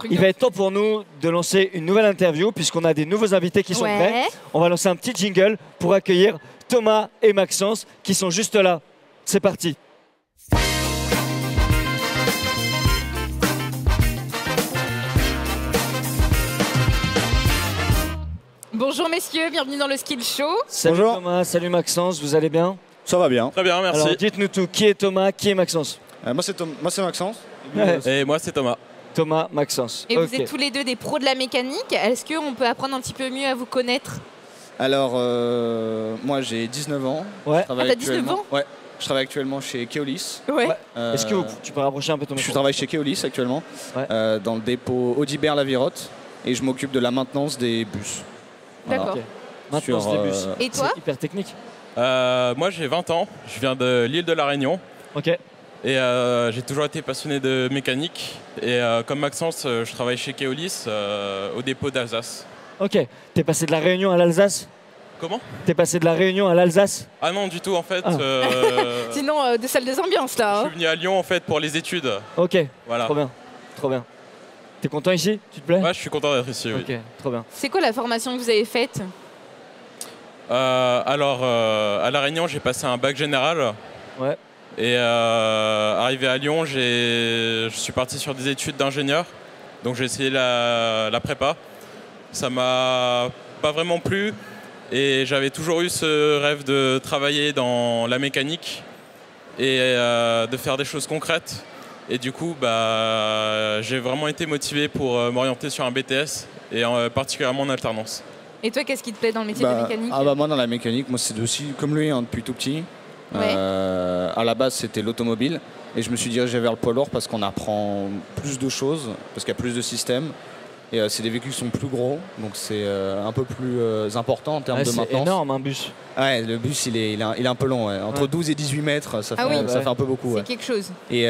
Il va être temps pour nous de lancer une nouvelle interview puisqu'on a des nouveaux invités qui sont prêts. On va lancer un petit jingle pour accueillir Thomas et Maxence qui sont juste là. C'est parti. Bonjour messieurs, bienvenue dans le Skill Show. Salut Bonjour. Thomas, salut Maxence, vous allez bien? Ça va bien. Très bien, merci. Alors dites-nous tout, qui est Thomas, qui est Maxence? Moi c'est Maxence. Et moi, c'est Thomas. Thomas, Maxence. Et Ok. vous êtes tous les deux des pros de la mécanique. Est-ce qu'on peut apprendre un petit peu mieux à vous connaître? Alors moi j'ai 19 ans. Ouais. Je travaille Ah, t'as 19 actuellement- ans? Ouais. Je travaille actuellement chez Keolis. Ouais. Ouais. Est-ce que tu peux rapprocher un peu ton Je micro? travaille chez Keolis actuellement, Ouais. dans le dépôt Audibert-Lavirotte, et je m'occupe de la maintenance des bus. Voilà. D'accord. Ok. Maintenant, Sur, des bus. Et toi? C'est hyper technique. Moi, j'ai 20 ans. Je viens de l'île de la Réunion. Ok. Et j'ai toujours été passionné de mécanique. Et comme Maxence, je travaille chez Keolis au dépôt d'Alsace. Ok. T'es passé de la Réunion à l'Alsace? Comment? T'es passé de la Réunion à l'Alsace? Ah non, du tout, en fait. Ah. Sinon, de salle des ambiances Je là. suis venu à Lyon, en fait, pour les études. Ok. Voilà. Trop bien. Trop bien. T'es content ici? Tu te plais? Ouais, je suis content d'être ici, oui. Ok. Trop bien. C'est quoi la formation que vous avez faite? Alors, à La Réunion, j'ai passé un bac général. Ouais. Et arrivé à Lyon, je suis parti sur des études d'ingénieur. Donc j'ai essayé la prépa. Ça m'a pas vraiment plu. Et j'avais toujours eu ce rêve de travailler dans la mécanique et de faire des choses concrètes. Et du coup, j'ai vraiment été motivé pour m'orienter sur un BTS et particulièrement en alternance. Et toi, qu'est-ce qui te plaît dans le métier de mécanique? Moi dans la mécanique, moi c'est aussi comme lui depuis tout petit. Ouais. À la base c'était l'automobile et je me suis dirigé vers le poids lourd parce qu'on apprend plus de choses, parce qu'il y a plus de systèmes. Et c'est des véhicules qui sont plus gros, donc c'est un peu plus important en termes Ouais, de c'est maintenance. énorme un bus. Ouais, le bus il est un peu long, ouais. Entre Ouais. 12 et 18 mètres, ça fait, Ah oui. ça fait un peu beaucoup. C'est Ouais. quelque chose. Et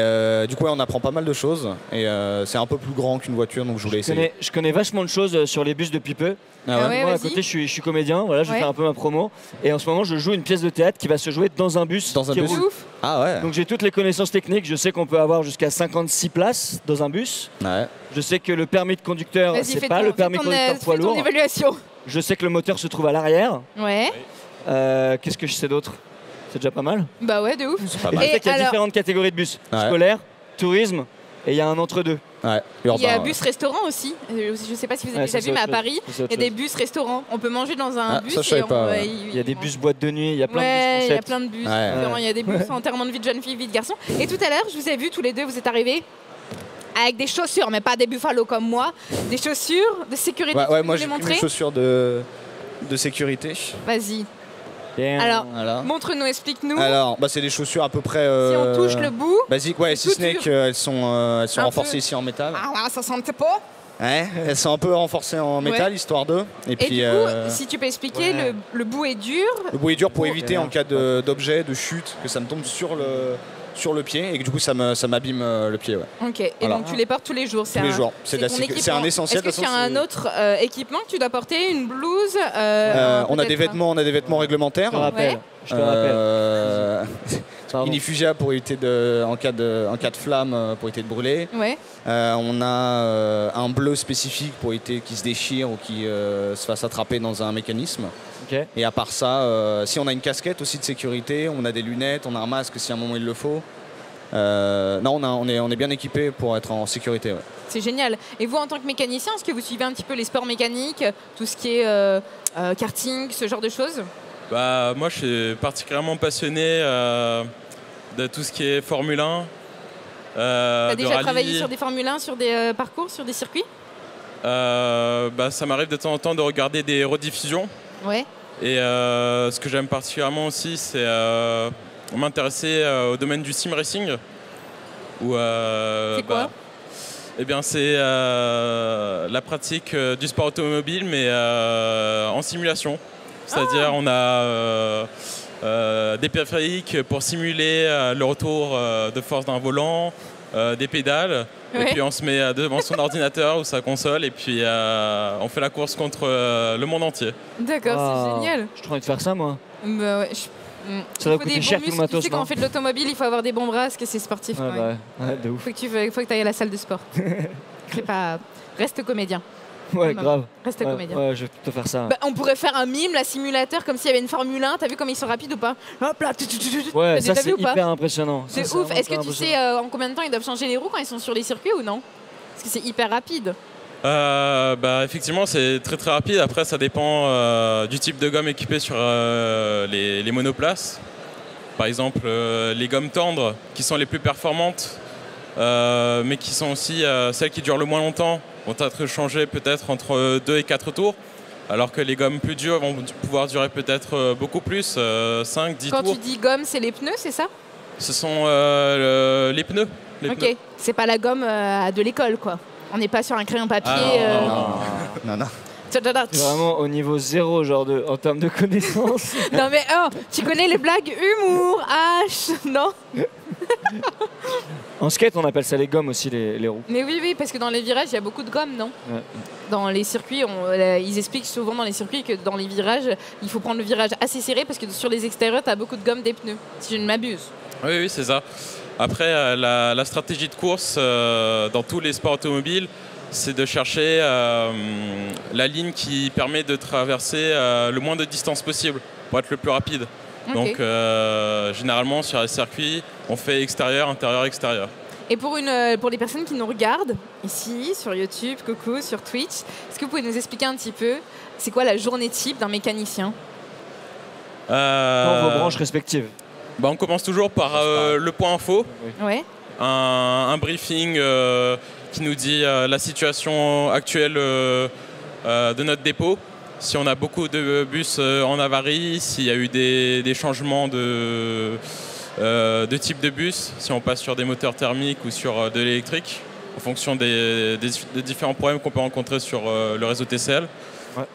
du coup, ouais, on apprend pas mal de choses. Et c'est un peu plus grand qu'une voiture, donc je voulais essayer. Je connais vachement de choses sur les bus depuis peu. Ah ouais, Moi, à vas-y. côté, je suis comédien. Voilà, je vais Ouais. faire un peu ma promo. Et en ce moment, je joue une pièce de théâtre qui va se jouer dans un bus. Dans un qui bus. roule. Ouf. Ah ouais. Donc j'ai toutes les connaissances techniques. Je sais qu'on peut avoir jusqu'à 56 places dans un bus. Ouais. Je sais que le permis de conducteur, Vas-y, c'est fais pas ton- le permis fais de ton, conducteur poids fais ton lourd. évaluation. Je sais que le moteur se trouve à l'arrière. Ouais. Qu'est-ce que je sais d'autre? C'est déjà pas mal. Bah ouais, de ouf. Pas Et mal. je sais qu'il y a alors- différentes catégories de bus. Ouais. Scolaire, tourisme, et il y a un entre-deux. Ouais. Il y a Urbain, ouais. bus-restaurant aussi. Je sais pas si vous avez Ouais, déjà ça, vu, mais à c'est autre Paris, chose. Ça, c'est il y a autre des chose. bus-restaurants. On peut manger dans un Ah, bus. ça, je savais pas, ouais. Il y a des bus boîtes de nuit, il y a plein de bus Ouais, il y a concept. plein de bus Ouais. différents. Il y a des bus enterrement de vie de jeune fille, vie de garçon. Et tout à l'heure, je vous ai vu tous les deux, vous êtes arrivés avec des chaussures, mais pas des buffalo comme moi, des chaussures de sécurité. Ouais, Tu ouais, peux moi nous j'ai les pris montrer mes chaussures de sécurité. Vas-y. Damn. Alors, Voilà. montre-nous, explique-nous. Alors, c'est des chaussures à peu près. Si on touche le bout. Basique, ouais, si tout ce n'est dur. qu'elles sont Un renforcées peu. ici en métal. Ah ouais, ça sent pas. Ouais, elles sont un peu renforcées en métal, histoire d'eux. Et Et puis, du coup, si tu peux expliquer, ouais. le bout est dur. le bout est dur pour éviter bien. en cas d'objet, de chute, que ça me tombe sur le pied et que du coup ça m'abîme le pied. Ouais. Ok, et Voilà. donc tu les portes tous les jours. Tous les jours. C'est de la ton sécu- équipement. c'est un essentiel, Est-ce que de tu toute as façon, un autre équipement que tu dois porter? Une blouse on a des vêtements réglementaires. Je te rappelle. Je te rappelle. Pardon. Inifugia pour éviter en cas de flamme pour éviter de brûler. Ouais. On a un bleu spécifique pour éviter qu'il se déchire ou qu'il se fasse attraper dans un mécanisme. Ok. Et à part ça, si on a une casquette aussi de sécurité, on a des lunettes, on a un masque si à un moment il le faut. Non, on est bien équipé pour être en sécurité. Ouais. C'est génial. Et vous, en tant que mécanicien, est-ce que vous suivez un petit peu les sports mécaniques, tout ce qui est karting, ce genre de choses? Moi, je suis particulièrement passionné de tout ce qui est Formule 1. T'as de déjà rallye. travaillé sur des Formule 1, sur des parcours, sur des circuits? Ça m'arrive de temps en temps de regarder des rediffusions. Ouais. Et ce que j'aime particulièrement aussi, c'est m'intéresser au domaine du sim racing. C'est quoi? Eh bien, c'est la pratique du sport automobile, mais en simulation. C'est-à-dire, on a des périphériques pour simuler le retour de force d'un volant, des pédales. Ouais. Et puis, on se met devant son ordinateur ou sa console, et puis on fait la course contre le monde entier. D'accord, Ah, c'est génial. J'ai trop envie de faire ça, moi. Bah ouais, Ça doit faut coûter des cher bons tout le muscles. matos, Tu sais, quand non on fait de l'automobile, il faut avoir des bons bras, parce que c'est sportif. Ouais, quand même. bah, ouais, de ouf. Faut que tu ailles à la salle de sport. Reste comédien. Ouais, grave. Reste comédien. Ouais, je vais plutôt faire ça. Bah, on pourrait faire un mime, la simulateur, comme s'il y avait une Formule 1. T'as vu comme ils sont rapides ou pas? Hop là. Ouais, ça c'est hyper impressionnant. C'est ouf. Est-ce que tu sais en combien de temps ils doivent changer les roues quand ils sont sur les circuits ou non? Parce que c'est hyper rapide. Bah, effectivement, c'est très très rapide. Après, ça dépend du type de gomme équipée sur les monoplaces. Par exemple, les gommes tendres, qui sont les plus performantes, mais qui sont aussi celles qui durent le moins longtemps, vont être changées peut-être entre 2 et 4 tours, alors que les gommes plus dures vont pouvoir durer peut-être beaucoup plus, 5, 10 tours. Quand tu dis gomme, c'est les pneus, c'est ça? Ce sont les pneus. Ok, c'est pas la gomme de l'école, quoi. On n'est pas sur un crayon papier. Non. C'est vraiment au niveau 0, genre en termes de connaissances. Non mais tu connais les blagues humour, H, non? En skate, on appelle ça les gommes aussi, les roues. Mais oui, parce que dans les virages, il y a beaucoup de gomme, non? Ouais. Dans les circuits, ils expliquent souvent dans les circuits que dans les virages, il faut prendre le virage assez serré parce que sur les extérieurs, tu as beaucoup de gomme des pneus, si je ne m'abuse. Oui, c'est ça. Après, la stratégie de course dans tous les sports automobiles, c'est de chercher la ligne qui permet de traverser le moins de distance possible pour être le plus rapide. Okay. Donc, généralement, sur les circuits, on fait extérieur, intérieur, extérieur. Et pour les personnes qui nous regardent, ici, sur YouTube, coucou, sur Twitch, est-ce que vous pouvez nous expliquer un petit peu, c'est quoi la journée type d'un mécanicien dans vos branches respectives? Bah, on commence toujours par le point info. Ouais. Un briefing qui nous dit la situation actuelle de notre dépôt. Si on a beaucoup de bus en avarie, s'il y a eu des changements de type de bus, si on passe sur des moteurs thermiques ou sur de l'électrique, en fonction des différents problèmes qu'on peut rencontrer sur le réseau TCL. Ouais.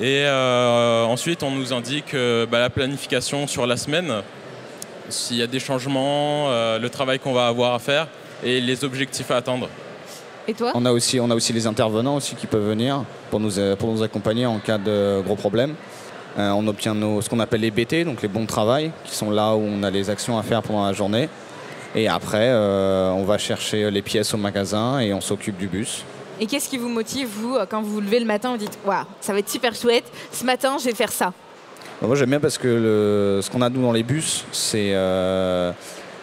Et ensuite, on nous indique la planification sur la semaine, s'il y a des changements, le travail qu'on va avoir à faire et les objectifs à atteindre. Et toi ? On a aussi les intervenants aussi qui peuvent venir pour nous accompagner en cas de gros problèmes. On obtient ce qu'on appelle les BT, donc les bons de travail, qui sont là où on a les actions à faire pendant la journée. Et après, on va chercher les pièces au magasin et on s'occupe du bus. Et qu'est-ce qui vous motive, vous, quand vous vous levez le matin, vous dites « Waouh, ça va être super chouette, ce matin, je vais faire ça ». Moi, j'aime bien parce que ce qu'on a nous dans les bus, c'est que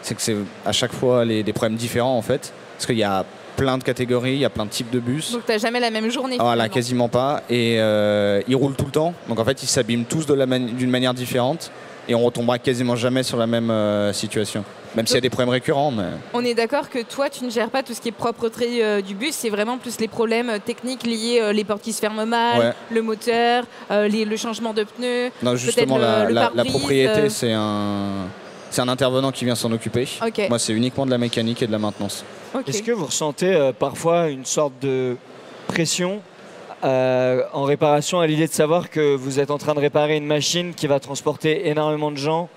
c'est à chaque fois des problèmes différents en fait. Parce qu'il y a plein de catégories, il y a plein de types de bus. Donc tu n'as jamais la même journée? Voilà, quasiment pas. Et ils roulent tout le temps. Donc en fait, ils s'abîment tous d'une manière différente. Et on retombera quasiment jamais sur la même situation. Même s'il y a des problèmes récurrents. Mais... On est d'accord que toi, tu ne gères pas tout ce qui est propreté du bus. C'est vraiment plus les problèmes techniques liés, les portes qui se ferment mal, le moteur, le changement de pneus. Non, justement, la propriété, c'est un intervenant qui vient s'en occuper. Okay. Moi, c'est uniquement de la mécanique et de la maintenance. Okay. Est-ce que vous ressentez parfois une sorte de pression en réparation à l'idée de savoir que vous êtes en train de réparer une machine qui va transporter énormément de gens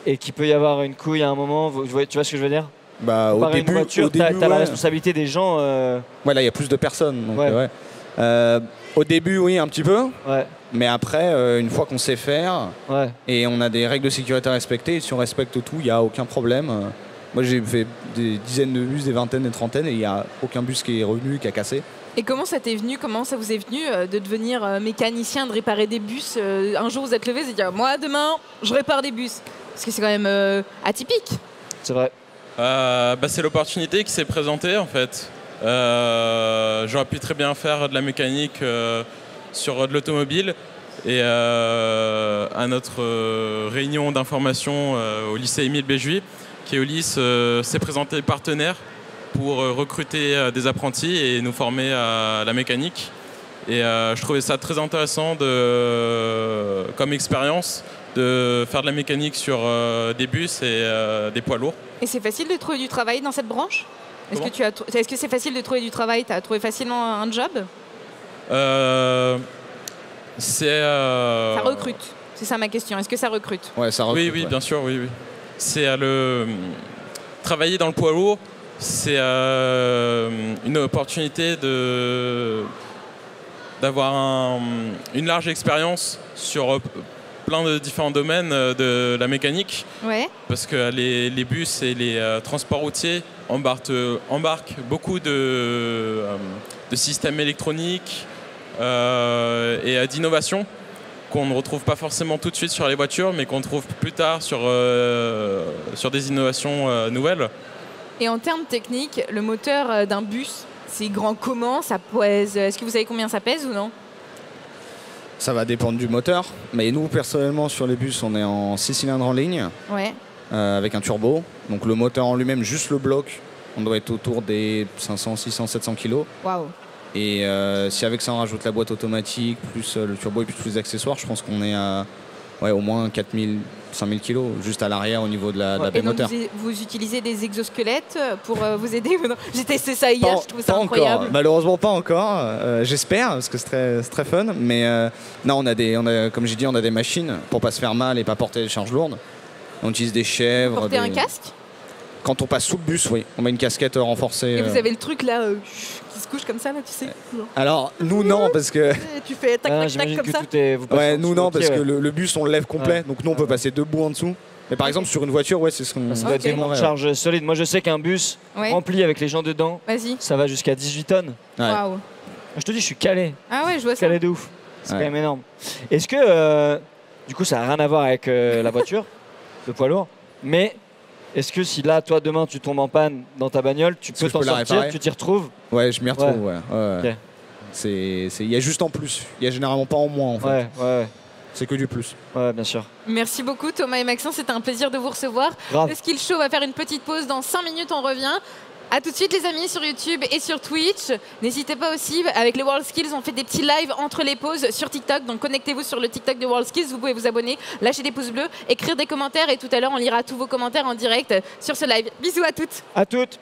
et qu'il peut y avoir une couille à un moment, tu vois ce que je veux dire? Au début, une voiture, tu as la responsabilité des gens. Ouais, là, il y a plus de personnes. Donc, au début, oui, un petit peu. Ouais. Mais après, une fois qu'on sait faire, et on a des règles de sécurité à respecter, et si on respecte tout, il n'y a aucun problème. Moi, j'ai fait des dizaines de bus, des vingtaines, des trentaines, et il n'y a aucun bus qui est revenu, qui a cassé. Et comment ça t'est venu, comment ça vous est venu de devenir mécanicien, de réparer des bus? Un jour, vous êtes levé et vous êtes dit, moi, demain, je répare des bus. Parce que c'est quand même atypique. C'est vrai. C'est l'opportunité qui s'est présentée, en fait. J'aurais pu très bien faire de la mécanique sur de l'automobile. Et à notre réunion d'information au lycée Émile Béjui, Keolis s'est présenté partenaire pour recruter des apprentis et nous former à la mécanique. Et je trouvais ça très intéressant comme expérience de faire de la mécanique sur des bus et des poids lourds. Et c'est facile de trouver du travail dans cette branche? Est-ce que c'est facile de trouver du travail? Tu as trouvé facilement un job? Ça recrute. C'est ça ma question. Est-ce que ça recrute? Ouais, ça recrute. Oui, bien sûr, oui. C'est travailler dans le poids lourd, c'est une opportunité d'avoir une large expérience sur plein de différents domaines de la mécanique. Ouais. Parce que les bus et les transports routiers embarquent beaucoup de systèmes électroniques et d'innovation qu'on ne retrouve pas forcément tout de suite sur les voitures, mais qu'on trouve plus tard sur des innovations nouvelles. Et en termes techniques, le moteur d'un bus, c'est grand comment? Ça pèse? Est-ce que vous savez combien ça pèse ou non? Ça va dépendre du moteur, mais nous personnellement sur les bus on est en 6 cylindres en ligne, Ouais. avec un turbo. Donc le moteur en lui-même, juste le bloc, on doit être autour des 500, 600, 700 kg. Waouh. Et si avec ça on rajoute la boîte automatique, plus le turbo et puis tous les accessoires, je pense qu'on est à au moins 4000, 5000 kg juste à l'arrière au niveau de la baie Et donc moteur. vous utilisez des exosquelettes pour vous aider ou non? J'ai testé ça hier, je trouve ça Pas incroyable. encore. Malheureusement pas encore. J'espère parce que c'est très fun. Mais non, comme j'ai dit, on a des machines pour pas se faire mal et pas porter des charges lourdes. On utilise des chèvres. Portez un casque? Quand on passe sous le bus, oui, on met une casquette renforcée. Et vous avez le truc là qui se couche comme ça, là, tu sais? Alors nous non parce que Tu fais tac tac tac J'imagine comme que ça? tout est. Vous passez en ouais, nous dessous non au pied, parce que ouais. le bus on le lève complet. Ouais. Donc nous on peut passer debout en dessous. Mais par exemple sur une voiture, ouais, c'est ce qu'on. Ça doit être des Ok. monts de charge solides. Moi, je sais qu'un bus Ouais. rempli avec les gens dedans, Vas-y. ça va jusqu'à 18 tonnes. Ouais. Waouh. Je te dis, je suis calé. Ah ouais, je vois ça. Calé de ouf. C'est Ouais. quand même énorme. Est-ce que, du coup, ça n'a rien à voir avec la voiture, le poids lourd, mais est-ce que si là, toi, demain, tu tombes en panne dans ta bagnole, tu Est-ce que peux je t'en peux la sortir, réparer tu t'y retrouves? Ouais, je m'y retrouve. Ouais. Ok. Il y a juste en plus. Il y a généralement pas en moins en fait. Ouais, C'est que du plus. bien sûr. Merci beaucoup Thomas et Maxence, c'était un plaisir de vous recevoir. Grave. Le Skill Show va faire une petite pause, dans 5 minutes on revient. A tout de suite les amis sur YouTube et sur Twitch. N'hésitez pas aussi, avec les World Skills, on fait des petits lives entre les pauses sur TikTok. Donc connectez-vous sur le TikTok de World Skills, vous pouvez vous abonner, lâcher des pouces bleus, écrire des commentaires et tout à l'heure on lira tous vos commentaires en direct sur ce live. Bisous à toutes. À toutes.